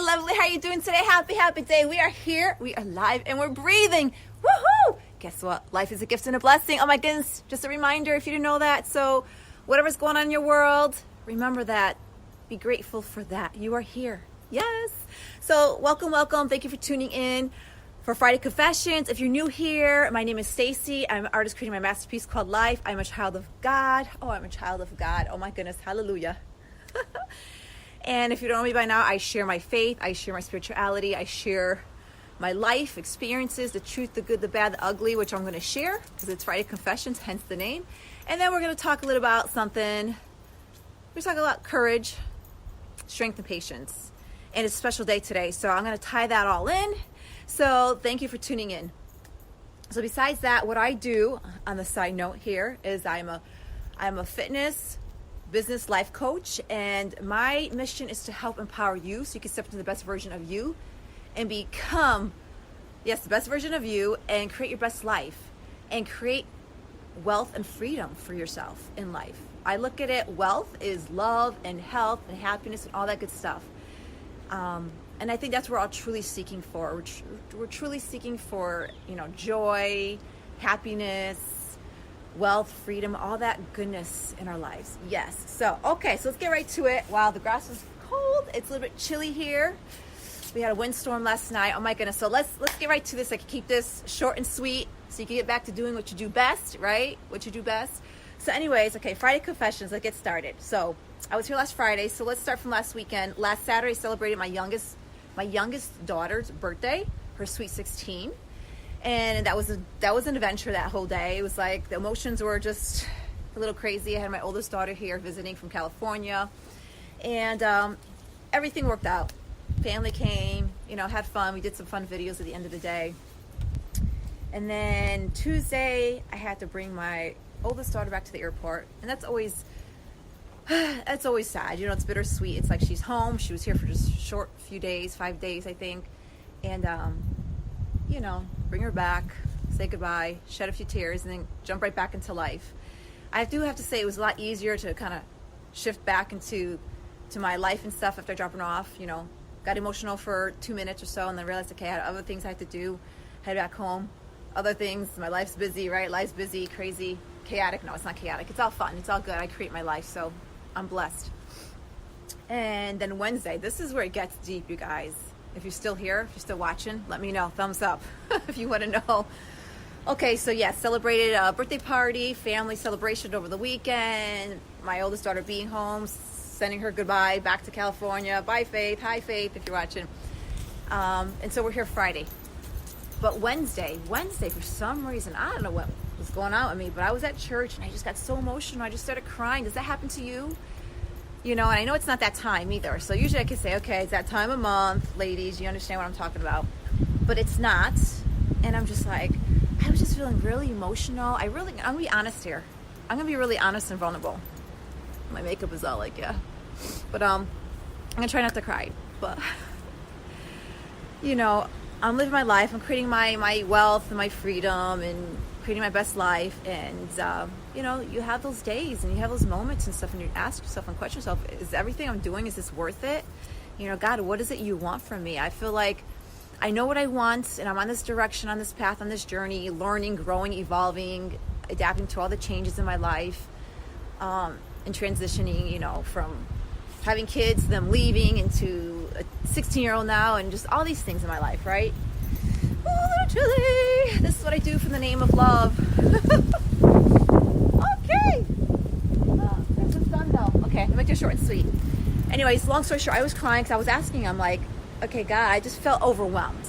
lovely. How are you doing today? Happy day. We are here. We are live and we're breathing. Woohoo! Guess what? Life is a gift and a blessing. Oh my goodness. Just a reminder if you didn't know that. So whatever's going on in your world, remember that. Be grateful for that. You are here. Yes. So welcome. Thank you for tuning in for Friday Confessions. If you're new here, my name is Stacy. I'm an artist creating my masterpiece called Life. I'm a child of God. I'm a child of God. Oh my goodness. Hallelujah. And if you don't know me by now, I share my faith. I share my spirituality. I share my life experiences, the truth, the good, the bad, the ugly, which I'm going to share because it's Friday Confessions, hence the name. And then we're going to talk a little about something. We're talking about courage, strength, and patience. And it's a special day today, so I'm going to tie that all in. So thank you for tuning in. So besides that, what I do on the side note here is I'm a fitness business life coach, and my mission is to help empower you so you can step into the best version of you and become, yes, the best version of you and create your best life and create wealth and freedom for yourself in life. I look at it, wealth is love and health and happiness and all that good stuff. And I think that's what we're all truly seeking for. We're truly seeking for, joy, happiness, wealth, freedom, all that goodness in our lives. Yes. So let's get right to it. Wow, the grass is cold. It's a little bit chilly here. We had a windstorm last night. Oh my goodness. So let's get right to this. I can keep this short and sweet so you can get back to doing what you do best, right? What you do best. So anyways, Friday Confessions. Let's get started. So I was here last Friday. So let's start from last weekend. Last Saturday, I celebrated my youngest daughter's birthday, her sweet 16. And that was an adventure that whole day. It was like the emotions were just a little crazy. I had my oldest daughter here visiting from California, and everything worked out. Family came, had fun. We did some fun videos at the end of the day. And then Tuesday, I had to bring my oldest daughter back to the airport, and that's always sad. It's bittersweet. It's like she's home. She was here for just a short few days, 5 days, I think, and bring her back, say goodbye, shed a few tears, and then jump right back into life. I do have to say it was a lot easier to kind of shift back into my life and stuff after dropping her off. Got emotional for 2 minutes or so, and then realized, I had other things I had to do, head back home, other things. My life's busy, right? Life's busy, crazy, chaotic. No, it's not chaotic. It's all fun. It's all good. I create my life, so I'm blessed. And then Wednesday, this is where it gets deep, you guys. If you're still here, if you're still watching, let me know. Thumbs up if you want to know. Okay, so celebrated a birthday party, family celebration over the weekend. My oldest daughter being home, sending her goodbye back to California. Bye, Faith. Hi, Faith, if you're watching. And so we're here Friday. But Wednesday, for some reason, I don't know what was going on with me, but I was at church and I just got so emotional. I just started crying. Does that happen to you? And I know it's not that time either. So usually I can say, okay, it's that time of month, ladies, you understand what I'm talking about. But it's not. And I'm just like, I was just feeling really emotional. I'm going to be honest here. I'm going to be really honest and vulnerable. My makeup is all like, yeah. But I'm going to try not to cry. But, I'm living my life. I'm creating my wealth and my freedom and creating my best life. And, you have those days and you have those moments and stuff, and you ask yourself and question yourself, is everything I'm doing, is this worth it? God, what is it you want from me? I feel like I know what I want, and I'm on this direction, on this path, on this journey, learning, growing, evolving, adapting to all the changes in my life, and transitioning, from having kids, them leaving into a 16-year-old now, and just all these things in my life, right? Oh, literally, this is what I do for the name of love. Okay. This is done though. Okay, I'll make it short and sweet. Anyways, long story short, I was crying because I was asking, I'm like, okay, God, I just felt overwhelmed.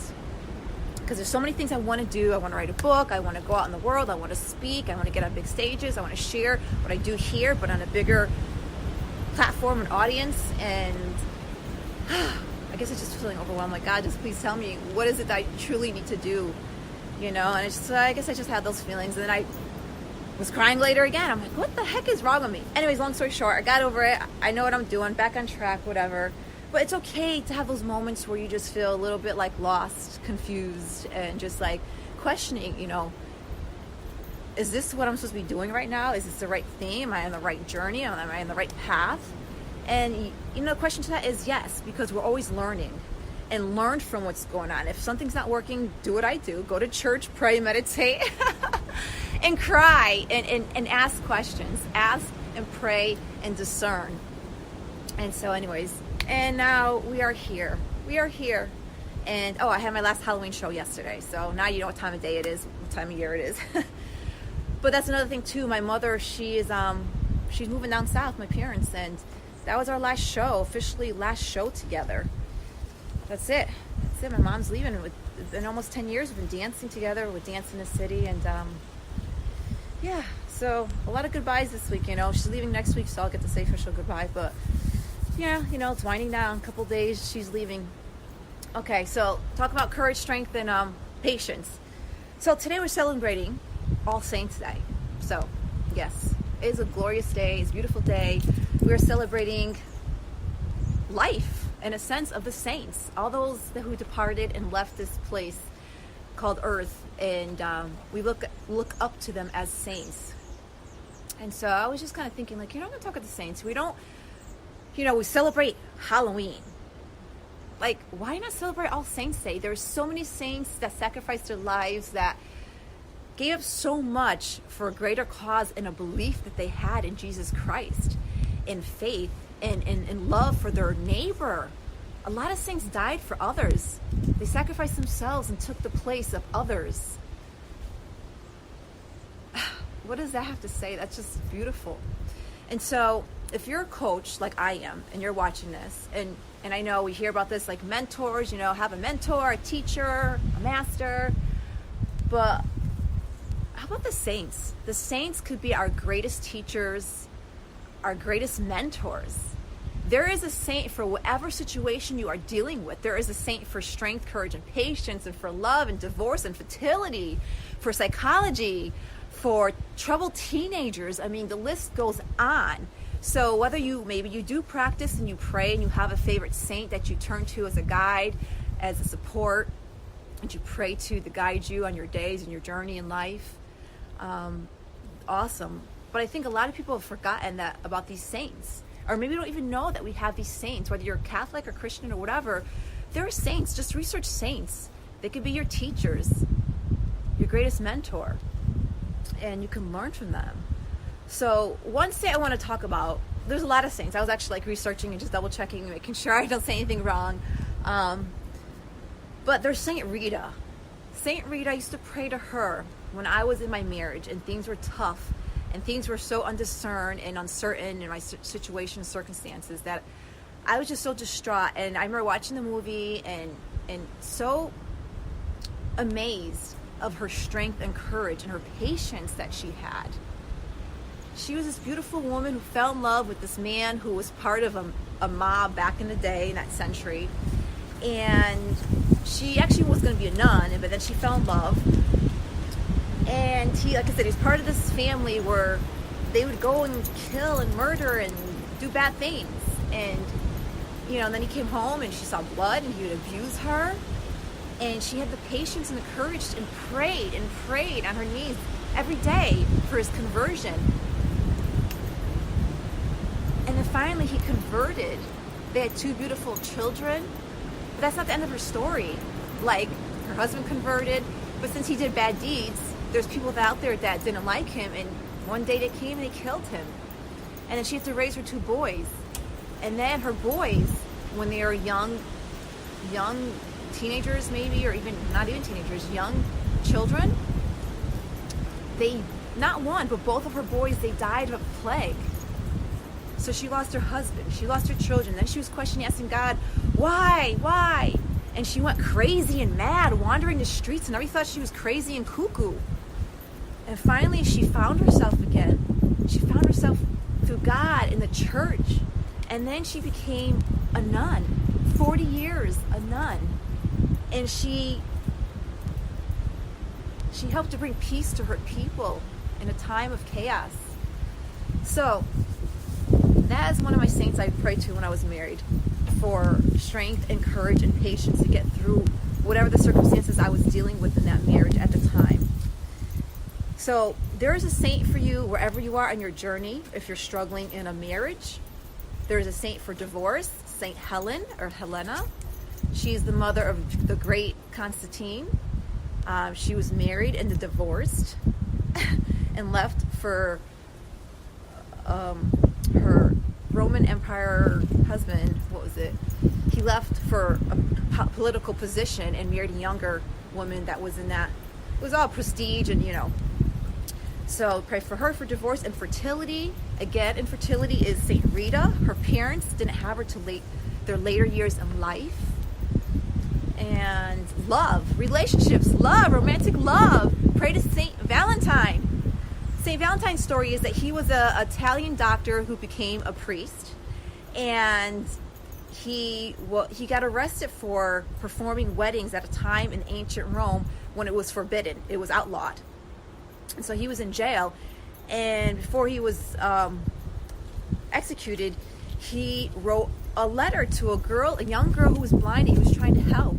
Because there's so many things I want to do. I want to write a book. I want to go out in the world. I want to speak. I want to get on big stages. I want to share what I do here, but on a bigger platform and audience. And I guess it's just feeling overwhelmed. Like, God, just please tell me, what is it that I truly need to do? And it's just, I guess I just had those feelings. And then I was crying later again. I'm like, what the heck is wrong with me? Anyways, long story short, I got over it. I know what I'm doing, back on track, whatever. But it's okay to have those moments where you just feel a little bit like lost, confused, and just like questioning, is this what I'm supposed to be doing right now? Is this the right thing? Am I on the right journey? Am I on the right path? And the question to that is yes, because we're always learning. and learn from what's going on. If something's not working, do what I do. Go to church, pray, meditate, and cry, and ask questions. Ask and pray and discern. And so anyways, and now we are here. And I had my last Halloween show yesterday, so now you know what time of day it is, what time of year it is. But that's another thing too. My mother, she's moving down south, my parents, and that was our last show, officially last show together. That's it. My mom's leaving. In almost 10 years, we've been dancing together. We're dancing in the city, and yeah, so a lot of goodbyes this week. She's leaving next week, so I'll get to say official goodbye. But yeah, it's winding down. A couple days, she's leaving. Okay, so talk about courage, strength, and patience. So today we're celebrating All Saints Day. So yes, it is a glorious day. It's a beautiful day. We are celebrating life in a sense of the saints, all those who departed and left this place called Earth, and we look up to them as saints. And so I was just kind of thinking, I'm going to talk about the saints. We don't, we celebrate Halloween. Why not celebrate All Saints Day? There's so many saints that sacrificed their lives, that gave up so much for a greater cause and a belief that they had in Jesus Christ, in faith, and in love for their neighbor. A lot of saints died for others. They sacrificed themselves and took the place of others. What does that have to say? That's just beautiful. And so if you're a coach like I am, and you're watching this, and I know we hear about this, like mentors, have a mentor, a teacher, a master, but how about the saints? The saints could be our greatest teachers, our greatest mentors. There is a saint for whatever situation you are dealing with. There is a saint for strength, courage, and patience, and for love and divorce and fertility, for psychology, for troubled teenagers. I mean, the list goes on. So whether maybe you do practice and you pray and you have a favorite saint that you turn to as a guide, as a support, and you pray to guide you on your days and your journey in life, awesome. But I think a lot of people have forgotten that about these saints, or maybe don't even know that we have these saints. Whether you're Catholic or Christian or whatever, there are saints. Just research saints. They could be your teachers, your greatest mentor, and you can learn from them. So one saint I want to talk about, there's a lot of saints. I was actually researching and just double checking, making sure I don't say anything wrong. But there's Saint Rita. Saint Rita, I used to pray to her when I was in my marriage and things were tough and things were so undiscerned and uncertain in my situation, circumstances, that I was just so distraught. And I remember watching the movie and so amazed of her strength and courage and her patience that she had. She was this beautiful woman who fell in love with this man who was part of a mob back in the day, in that century. And she actually was going to be a nun, but then she fell in love. And he, like I said, he's part of this family where they would go and kill and murder and do bad things. And, and then he came home and she saw blood and he would abuse her. And she had the patience and the courage and prayed on her knees every day for his conversion. And then finally he converted. They had 2 beautiful children. But that's not the end of her story. Her husband converted, but since he did bad deeds, there's people out there that didn't like him, and one day they came and they killed him. And then she had to raise her 2 boys. And then her boys, when they were young teenagers maybe, or even not even teenagers, young children, not one, but both of her boys, they died of a plague. So she lost her husband, she lost her children. Then she was questioning, asking God, why? And she went crazy and mad, wandering the streets, and everybody thought she was crazy and cuckoo. And finally she found herself again. She found herself through God in the church. And then she became a nun, 40 years a nun. And she helped to bring peace to her people in a time of chaos. So that is one of my saints I prayed to when I was married, for strength and courage and patience to get through whatever the circumstances I was dealing with in that marriage at the time. So there is a saint for you wherever you are on your journey. If you're struggling in a marriage, there is a saint for divorce, Saint Helen or Helena. She's the mother of the great Constantine. She was married and divorced and left for her Roman Empire husband. What was it? He left for a political position and married a younger woman that was in that. It was all prestige and, So pray for her for divorce. And fertility. Again, infertility is Saint Rita. Her parents didn't have her till their later years in life. And love, relationships, love, romantic love. Pray to Saint Valentine. Saint Valentine's story is that he was an Italian doctor who became a priest, and he got arrested for performing weddings at a time in ancient Rome when it was forbidden. It was outlawed. And so he was in jail, and before he was executed, he wrote a letter to a young girl who was blind, and he was trying to help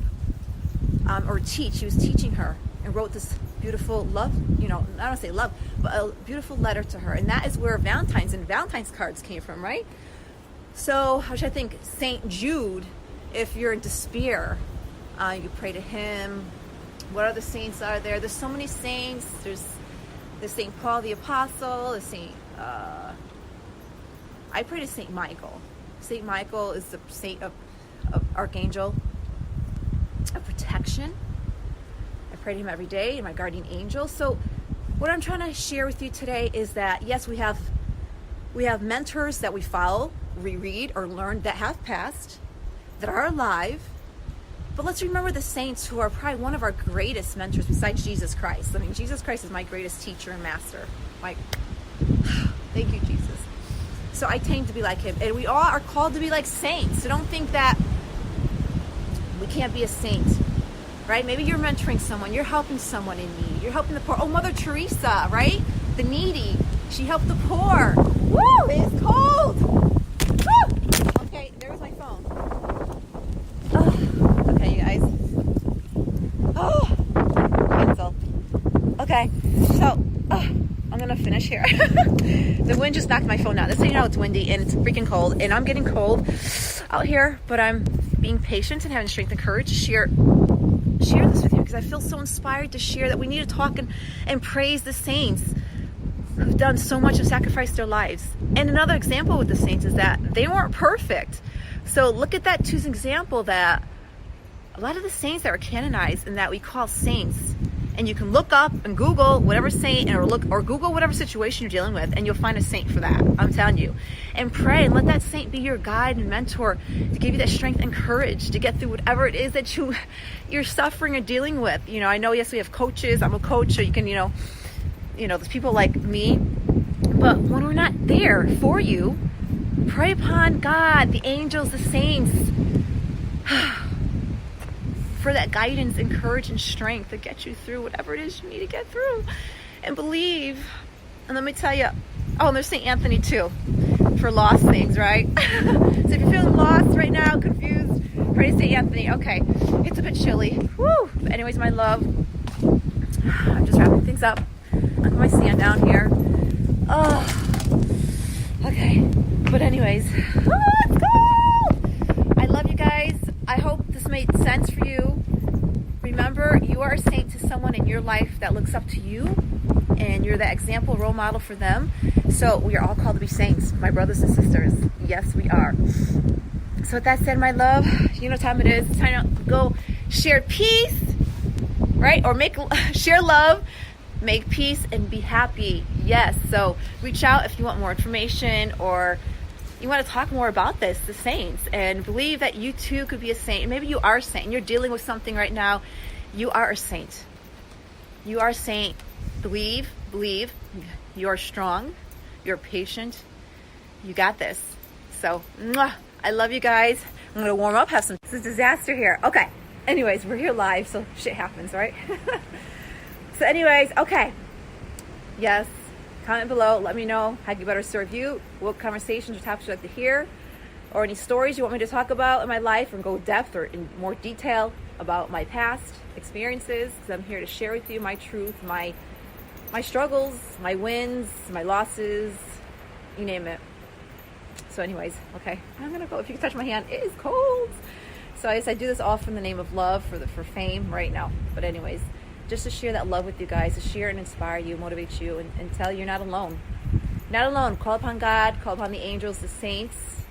or teach. He was teaching her, and wrote this beautiful love, I don't want to say love, but a beautiful letter to her. And that is where Valentine's cards came from, right? So, which I think Saint Jude, if you're in despair, you pray to him. What other saints are there? There's so many saints. There's Saint Paul the Apostle. There's I pray to Saint Michael. Saint Michael is the saint of archangel of protection. I pray to him every day, my guardian angel. So what I'm trying to share with you today is that, yes, we have mentors that we follow, reread, or learn that have passed, that are alive. But let's remember the saints who are probably one of our greatest mentors besides Jesus Christ. I mean, Jesus Christ is my greatest teacher and master. Thank you, Jesus. So I tend to be like him. And we all are called to be like saints. So don't think that we can't be a saint, right? Maybe you're mentoring someone. You're helping someone in need. You're helping the poor. Oh, Mother Teresa, right? The needy. She helped the poor. Woo! It's cold. Woo! Okay, there was my phone. Oh, okay, you guys. Oh, cancel. Okay, so I'm gonna finish here. The wind just knocked my phone out. That's how you know it's windy and it's freaking cold, and I'm getting cold out here, but I'm being patient and having strength and courage to share this with you, because I feel so inspired to share that we need to talk and praise the saints who've done so much and sacrificed their lives. And another example with the saints is that they weren't perfect. So look at that too, as an example that a lot of the saints that were canonized and that we call saints, and you can look up and Google whatever saint, or Google whatever situation you're dealing with, and you'll find a saint for that. I'm telling you. And pray and let that saint be your guide and mentor to give you that strength and courage to get through whatever it is that you're suffering or dealing with. I know, yes, we have coaches. I'm a coach, so you can, there's people like me. But when we're not there for you, pray upon God, the angels, the saints, for that guidance and courage and strength to get you through whatever it is you need to get through, and believe. And let me tell you, and there's St. Anthony too, for lost things, right? So if you're feeling lost right now, confused, pray to St. Anthony. Okay, it's a bit chilly. Woo! But anyways, my love, I'm just wrapping things up. I'll put my stand down here. Oh, okay. But anyways, it's cold! I love you guys. I hope this made sense for you. Remember, you are a saint to someone in your life that looks up to you, and you're that example, role model for them. So we are all called to be saints, my brothers and sisters. Yes, we are. So with that said, my love, you know what time it is. It's time to go share peace, right? Or share love, make peace, and be happy. Yes. So reach out if you want more information, or you want to talk more about this, the saints, and believe that you too could be a saint. And maybe you are a saint and you're dealing with something right now. You are a saint. You are a saint. Believe. You are strong. You're patient. You got this. So, I love you guys. I'm going to warm up, this is a disaster here. Okay. Anyways, we're here live, so shit happens, right? So anyways, okay. Yes. Comment below. Let me know how I can better serve you. What conversations or topics you'd like to hear, or any stories you want me to talk about in my life, and go depth or in more detail about my past experiences. Because I'm here to share with you my truth, my struggles, my wins, my losses, you name it. So anyways, okay, I'm gonna go. If you can touch my hand, it is cold. So I guess I do this all from the name of love for fame right now. But anyways, just to share that love with you guys, to share and inspire you, motivate you, and tell you you're not alone. Not alone. Call upon God, call upon the angels, the saints,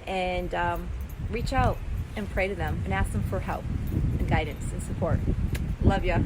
and reach out and pray to them and ask them for help and guidance and support. Love ya.